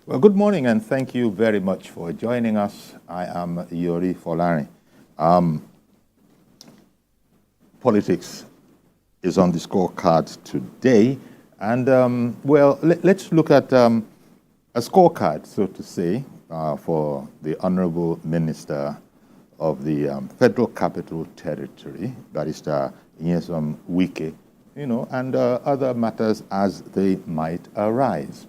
Well, good morning, and thank you very much for joining us. I am Yori Folari. Politics is on the scorecard today, and let's look at a scorecard, so to say, for the Honorable Minister of the Federal Capital Territory, Barrister Wike, and other matters as they might arise.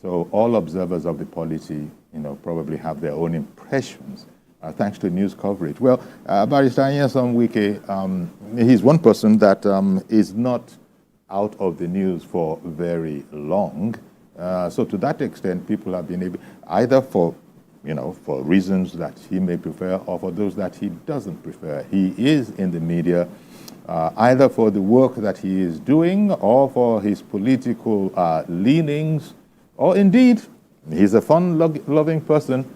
So all observers of the polity, probably have their own impressions, thanks to news coverage. Well, Barrister Wike, he's one person that is not out of the news for very long. So to that extent, people have been able, either for reasons that he may prefer or for those that he doesn't prefer. He is in the media either for the work that he is doing or for his political leanings, or indeed, he's a fun-loving person.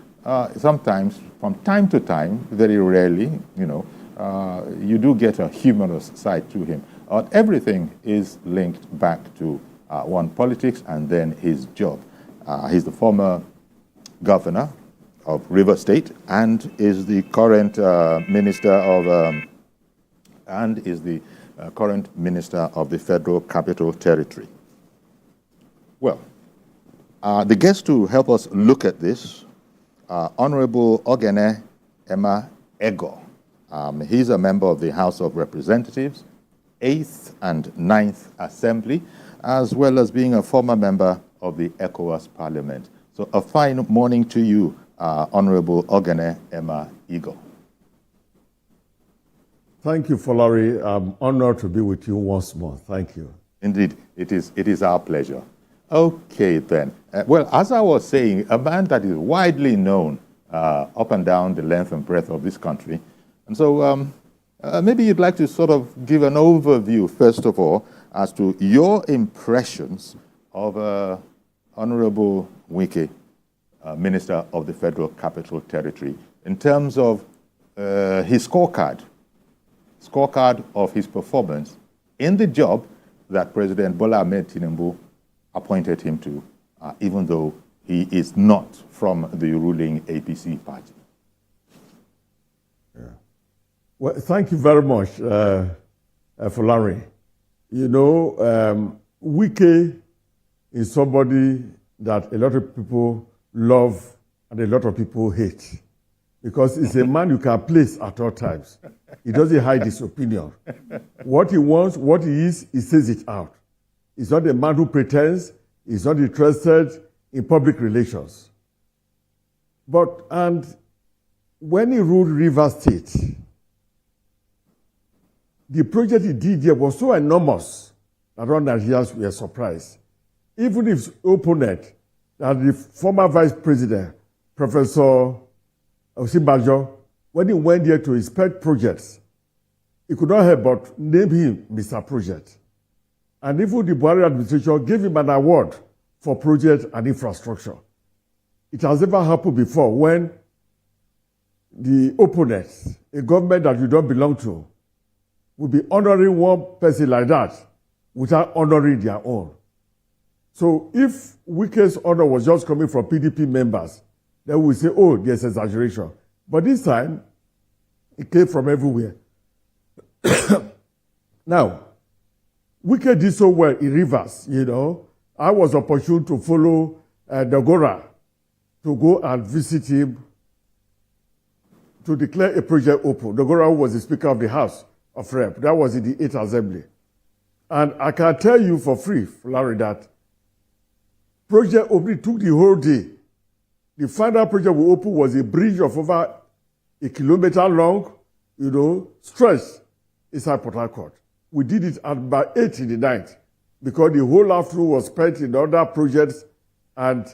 Sometimes, from time to time, very rarely, you do get a humorous side to him. Everything is linked back to one, politics, and then his job. He's the former governor of River State and is the current minister of the Federal Capital Territory. Well, the guest to help us look at this, Honorable Ogene Emma Egoh. He's a member of the House of Representatives, 8th and 9th Assembly, as well as being a former member of the ECOWAS Parliament. So a fine morning to you, Honorable Ogene Emma Egoh. Thank you, Folari. I'm honored to be with you once more. Thank you. Indeed, it is our pleasure. Okay, then. Well, as I was saying, a man that is widely known up and down the length and breadth of this country. And so maybe you'd like to sort of give an overview, first of all, as to your impressions of Honorable Wike, Minister of the Federal Capital Territory, in terms of his scorecard of his performance in the job that President Bola Ahmed Tinubu appointed him to, even though he is not from the ruling APC party. Yeah. Well, thank you very much, Folari. Wike is somebody that a lot of people love and a lot of people hate, because he's a man you can place at all times. He doesn't hide his opinion. What he wants, what he is, he says it out. He's not a man who pretends. He's not interested in public relations. And when he ruled River State, the project he did there was so enormous that all Nigerians were surprised. Even his opponent, the former vice president, Professor Osinbajo, when he went there to inspect projects, he could not help but name him Mr. Project. And even the Buhari administration gave him an award for project and infrastructure. It has never happened before when the opponents, a government that you don't belong to, will be honoring one person like that without honoring their own. So if Wike's honor was just coming from PDP members, then we say, oh, there's exaggeration. But this time, it came from everywhere. Now, Wike did so well in Rivers, I was opportune to follow Dogora to go and visit him to declare a project open. Dogora was the Speaker of the House of Rep. That was in the 8th Assembly. And I can tell you for free, Larry, that project opening took the whole day. The final project we opened was a bridge of over 1 kilometer long, stretched inside Port Harcourt. We did it at about 8 in the night because the whole afternoon was spent in other projects, and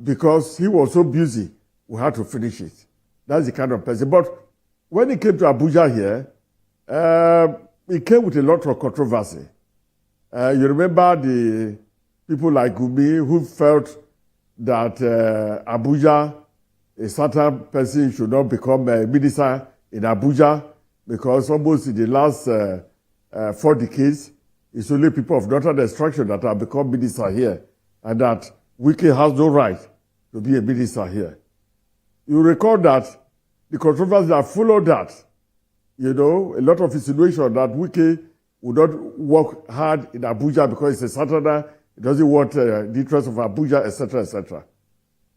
because he was so busy, we had to finish it. That's the kind of person. But when he came to Abuja here, he came with a lot of controversy. You remember the people like Gumi who felt that Abuja, a certain person should not become a minister in Abuja because almost in the last 4 decades, it's only people of northern extraction that have become minister here, and that Wike has no right to be a minister here. You recall that the controversy that followed that, a lot of insinuation that Wike would not work hard in Abuja because he's a Southerner, he doesn't want the interest of Abuja, etc., etc.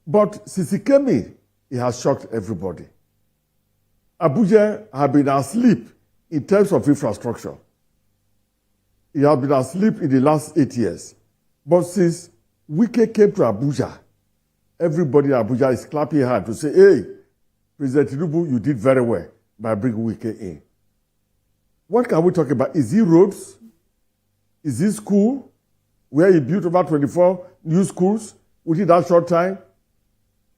But since he came in, he has shocked everybody. Abuja has been asleep in terms of infrastructure. It has been asleep in the last 8 years. But since Wike came to Abuja, everybody in Abuja is clapping hard to say, hey, President Tinubu, you did very well by bringing Wike in. What can we talk about? Is it roads? Is it school? Where he built over 24 new schools within that short time?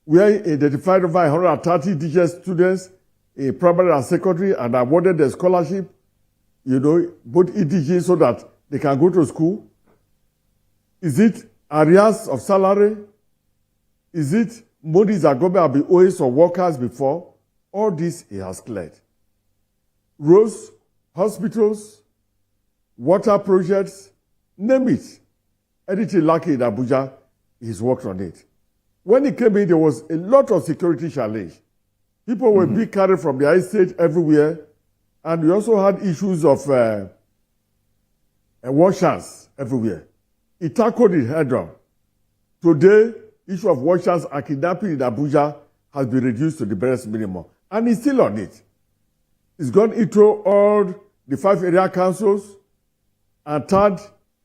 Where he identified over 130 teacher students in primary and secondary and awarded the scholarship, both EDG so that they can go to school? Is it arrears of salary? Is it money that government have been owing some workers before? All this he has cleared. Roads, hospitals, water projects, name it. Anything lacking in Abuja, he's worked on it. When he came in, there was a lot of security challenge. People were being carried from the estate everywhere. And we also had issues of washers everywhere. He tackled it head on. Today, issue of washers and kidnapping in Abuja has been reduced to the barest minimum. And he's still on it. He's gone into all the 5 area councils and third,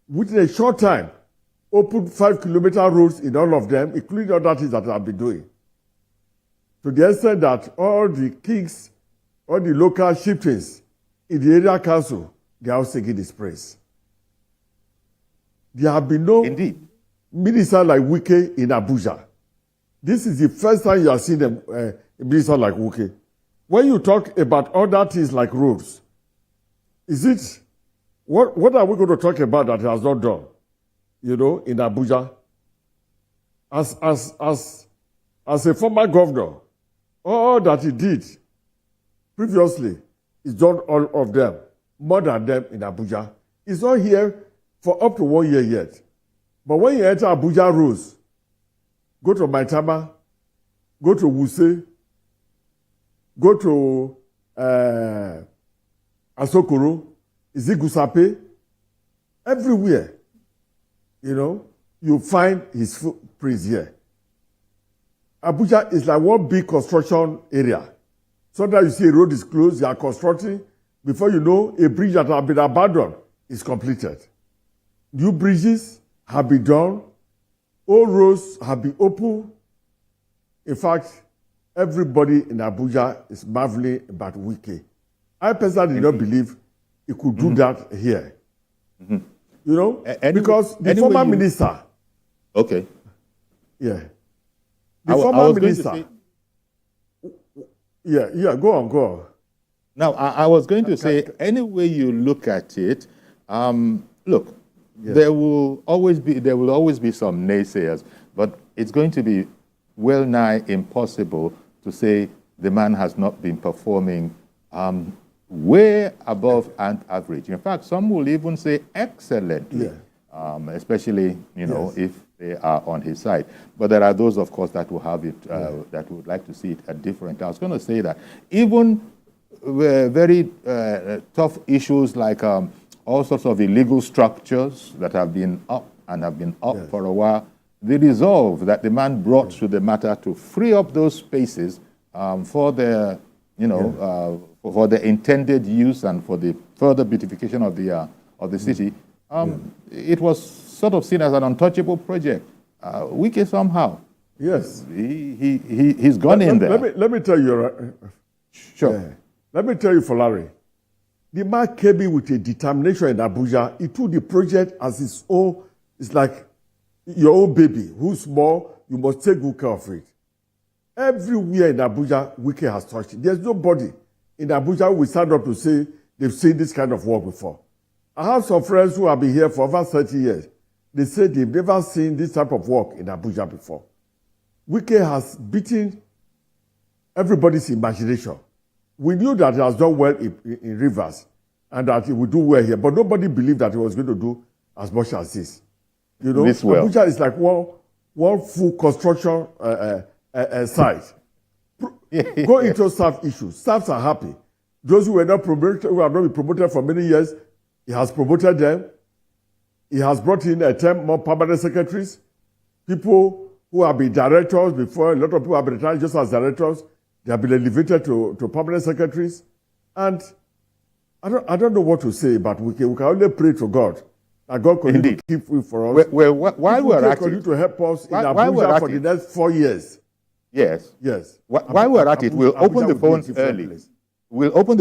within a short time, opened 5-kilometer roads in all of them, including other things that I've been doing. To the extent that all the kings, all the local chieftains in the area council, they are all singing his praise. There have been no minister like Wike in Abuja. This is the first time you have seen a minister like Wike. When you talk about other things like roads, what are we going to talk about that he has not done, in Abuja? As a former governor, all that he did previously, he's done all of them, more than them in Abuja. He's not here for up to 1 year yet. But when you enter Abuja roads, go to Maitama, go to Wuse, go to Asokoro, Izigusape, everywhere, you find his footprints here. Abuja is like one big construction area. Sometimes you see a road is closed, they are constructing. Before you know, a bridge that has been abandoned is completed. New bridges have been done. Old roads have been opened. In fact, everybody in Abuja is marveling about Wike. I personally did not believe he could do that here. Because the former minister. Okay. Yeah. The former minister. Go on. Now, I was going to say, any way you look at it, look, there will always be some naysayers, but it's going to be well nigh impossible to say the man has not been performing way above and average. In fact, some will even say excellently, especially if they are on his side. But there are those, of course, that will have it that would like to see it different. I was going to say that even very tough issues like all sorts of illegal structures that have been up for a while, the resolve that the man brought to the matter to free up those spaces for the for the intended use and for the further beautification of the city, it was sort of seen as an untouchable project. Wike somehow, he's gone in there. Let me tell you. Sure. Let me tell you, Larry, the man came in with a determination in Abuja. He took the project as his own. It's like your own baby. Who's small, you must take good care of it. Everywhere in Abuja, Wike has touched it. There's nobody in Abuja who will stand up to say they've seen this kind of work before. I have some friends who have been here for over 30 years. They say they've never seen this type of work in Abuja before. Wike has beaten everybody's imagination. We knew that he has done well in Rivers and that he would do well here, but nobody believed that he was going to do as much as this. This well. Abuja is like one one full construction site. Go into staff issues. Staffs are happy. Those who were not promoted, who have not been promoted for many years, he has promoted them. He has brought in 10 more permanent secretaries. People who have been directors before, a lot of people have been retired just as directors. They have been elevated to permanent secretaries. And I don't know what to say, but we can only pray to God. And God continue to keep it for us. Well, while we're at continue it, to help us in Abuja for the next 4 years. Yes. Yes. While we're at it, we'll open the phones early. We'll open the